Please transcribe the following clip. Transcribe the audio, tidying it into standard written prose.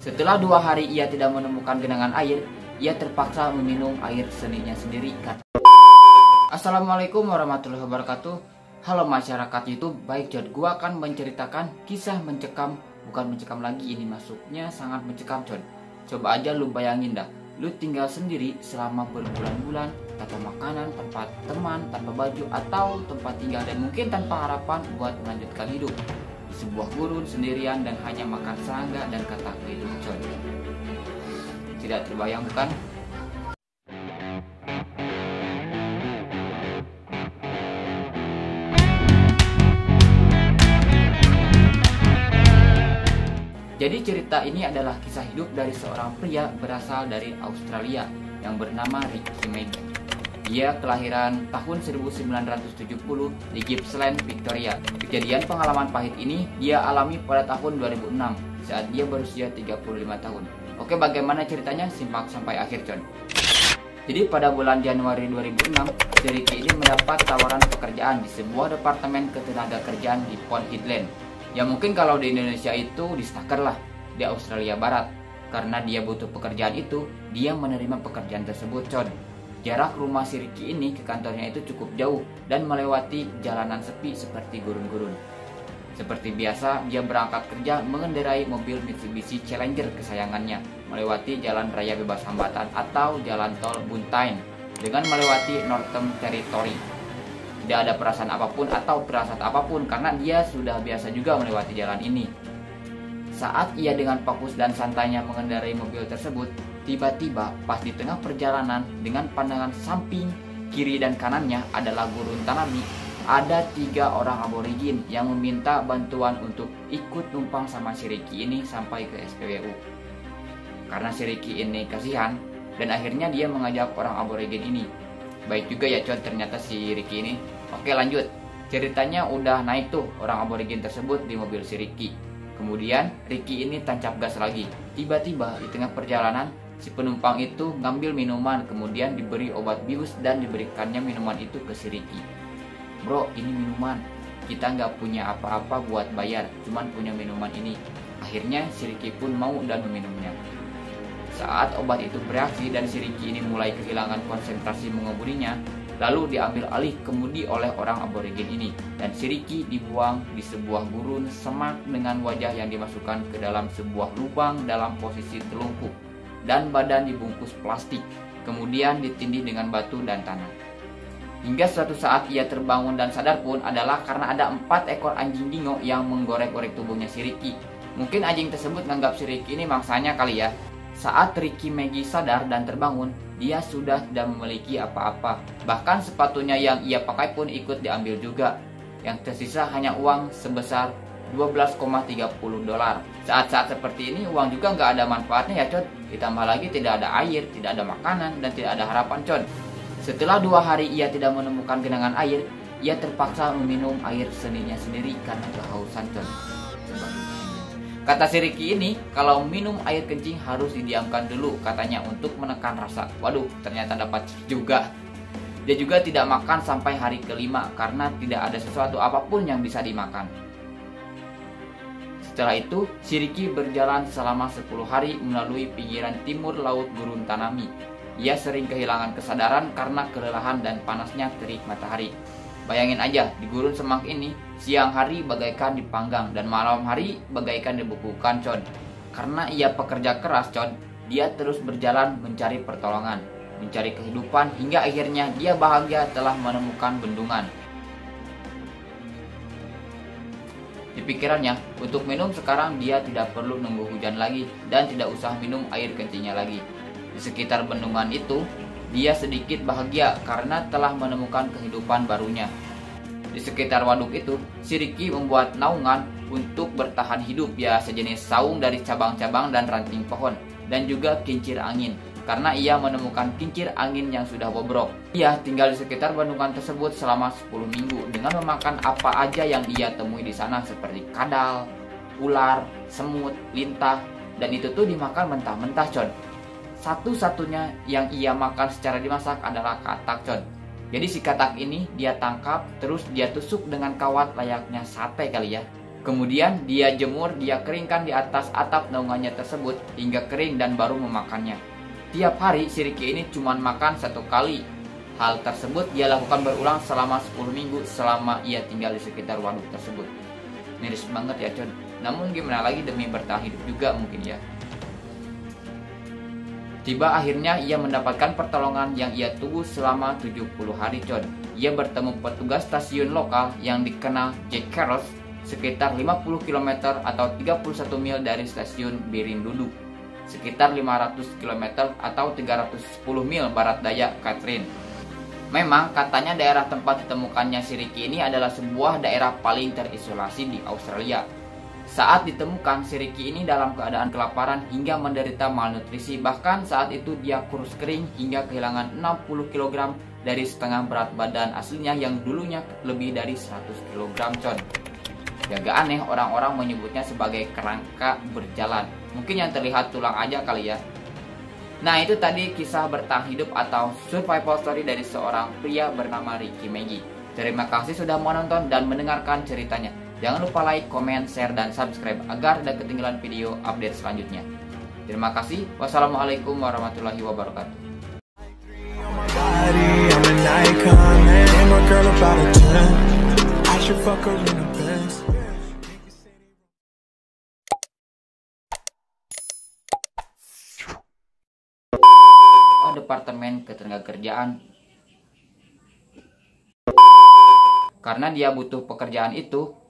Setelah 2 hari ia tidak menemukan genangan air, ia terpaksa meminum air seninya sendiri. Assalamualaikum warahmatullahi wabarakatuh. Halo masyarakat YouTube, baik John, gua akan menceritakan kisah mencekam. Bukan mencekam lagi, ini masuknya sangat mencekam John. Coba aja lu bayangin dah, lu tinggal sendiri selama berbulan-bulan, tanpa makanan, tanpa teman, tanpa baju, atau tempat tinggal, dan mungkin tanpa harapan buat melanjutkan hidup di sebuah gurun sendirian dan hanya makan serangga dan katak hidung John. Tidak terbayang bukan? Jadi cerita ini adalah kisah hidup dari seorang pria berasal dari Australia yang bernama Ricky Maggie. Dia kelahiran tahun 1970 di Gippsland, Victoria. Kejadian pengalaman pahit ini dia alami pada tahun 2006 saat dia berusia 35 tahun. Oke, bagaimana ceritanya? Simak sampai akhir, John. Jadi pada bulan Januari 2006, si Ricky ini mendapat tawaran pekerjaan di sebuah departemen ketenagakerjaan di Port Hedland. Ya mungkin kalau di Indonesia itu di Staker lah, di Australia Barat. Karena dia butuh pekerjaan itu, dia menerima pekerjaan tersebut, Con. Jarak rumah si Ricky ini ke kantornya itu cukup jauh dan melewati jalanan sepi seperti gurun-gurun. Seperti biasa, dia berangkat kerja mengendarai mobil Mitsubishi Challenger kesayangannya, melewati jalan raya bebas hambatan atau jalan tol Buntain dengan melewati Northern Territory. Tidak ada perasaan apapun atau firasat apapun karena dia sudah biasa juga melewati jalan ini. Saat ia dengan fokus dan santainya mengendarai mobil tersebut, tiba-tiba pas di tengah perjalanan dengan pandangan samping, kiri dan kanannya adalah gurun tanami, ada 3 orang aborigin yang meminta bantuan untuk ikut numpang sama si Ricky ini sampai ke SPBU. Karena si Ricky ini kasihan dan akhirnya dia mengajak orang aborigin ini. Baik juga ya Con, ternyata si Ricky ini. Oke, lanjut. Ceritanya udah naik tuh orang aborigin tersebut di mobil si Ricky. Kemudian Ricky ini tancap gas lagi. Tiba-tiba di tengah perjalanan si penumpang itu ngambil minuman, kemudian diberi obat bius dan diberikannya minuman itu ke si Ricky. Bro, ini minuman. Kita nggak punya apa-apa buat bayar, cuman punya minuman ini. Akhirnya si Ricky pun mau dan meminumnya. Saat obat itu bereaksi dan si Ricky ini mulai kehilangan konsentrasi mengemudinya, lalu diambil alih kemudi oleh orang aborigin ini, dan si Ricky dibuang di sebuah gurun semak dengan wajah yang dimasukkan ke dalam sebuah lubang dalam posisi telungkup dan badan dibungkus plastik, kemudian ditindih dengan batu dan tanah. Hingga suatu saat ia terbangun dan sadar pun adalah karena ada 4 ekor anjing dingo yang menggorek-gorek tubuhnya si Ricky. Mungkin anjing tersebut menganggap si Ricky ini mangsanya kali ya. Saat Ricky Maggie sadar dan terbangun, dia sudah tidak memiliki apa-apa. Bahkan sepatunya yang ia pakai pun ikut diambil juga. Yang tersisa hanya uang sebesar $12,30. Saat-saat seperti ini uang juga nggak ada manfaatnya ya Con. Ditambah lagi tidak ada air, tidak ada makanan, dan tidak ada harapan Con. Setelah 2 hari ia tidak menemukan genangan air, ia terpaksa meminum air seninya sendiri karena kehausan Con. Kata si Ricky ini, kalau minum air kencing harus didiamkan dulu katanya untuk menekan rasa. Waduh, ternyata dapat juga. Dia juga tidak makan sampai hari ke-5 karena tidak ada sesuatu apapun yang bisa dimakan. Setelah itu, si Ricky berjalan selama 10 hari melalui pinggiran timur laut gurun Tanami. Ia sering kehilangan kesadaran karena kelelahan dan panasnya terik matahari. Bayangin aja, di gurun semak ini, siang hari bagaikan dipanggang dan malam hari bagaikan dibekukan, Con. Karena ia pekerja keras, Con, dia terus berjalan mencari pertolongan, mencari kehidupan, hingga akhirnya dia bahagia telah menemukan bendungan. Di pikirannya, untuk minum sekarang dia tidak perlu nunggu hujan lagi dan tidak usah minum air kencingnya lagi. Di sekitar bendungan itu, dia sedikit bahagia karena telah menemukan kehidupan barunya. Di sekitar waduk itu, si Ricky membuat naungan untuk bertahan hidup, ya sejenis saung dari cabang-cabang dan ranting pohon, dan juga kincir angin, karena ia menemukan kincir angin yang sudah bobrok. Ia tinggal di sekitar bendungan tersebut selama 10 minggu dengan memakan apa aja yang ia temui di sana seperti kadal, ular, semut, lintah, dan itu tuh dimakan mentah-mentah, Con. Satu-satunya yang ia makan secara dimasak adalah katak, Con. Jadi si katak ini dia tangkap, terus dia tusuk dengan kawat layaknya sate kali ya. Kemudian dia jemur, dia keringkan di atas atap naungannya tersebut hingga kering dan baru memakannya. Tiap hari si Ricky ini cuma makan 1 kali. Hal tersebut dia lakukan berulang selama 10 minggu selama ia tinggal di sekitar waduk tersebut. Miris banget ya Con. Namun gimana lagi, demi bertahan hidup juga mungkin ya. Tiba akhirnya ia mendapatkan pertolongan yang ia tunggu selama 70 hari Con. Ia bertemu petugas stasiun lokal yang dikenal Jack Carroll sekitar 50 km atau 31 mil dari stasiun Birindudu, sekitar 500 km atau 310 mil barat daya Katrin. Memang katanya daerah tempat ditemukannya si Ricky ini adalah sebuah daerah paling terisolasi di Australia. Saat ditemukan, si Ricky ini dalam keadaan kelaparan hingga menderita malnutrisi. Bahkan saat itu dia kurus kering hingga kehilangan 60 kg dari setengah berat badan aslinya yang dulunya lebih dari 100 kg Con. Agak aneh orang-orang menyebutnya sebagai kerangka berjalan. Mungkin yang terlihat tulang aja kali ya. Nah itu tadi kisah bertahan hidup atau survival story dari seorang pria bernama Ricky Maggie. Terima kasih sudah menonton dan mendengarkan ceritanya. Jangan lupa like, comment, share, dan subscribe agar tidak ketinggalan video update selanjutnya. Terima kasih. Wassalamualaikum warahmatullahi wabarakatuh. Departemen Ketenagakerjaan karena dia butuh pekerjaan itu,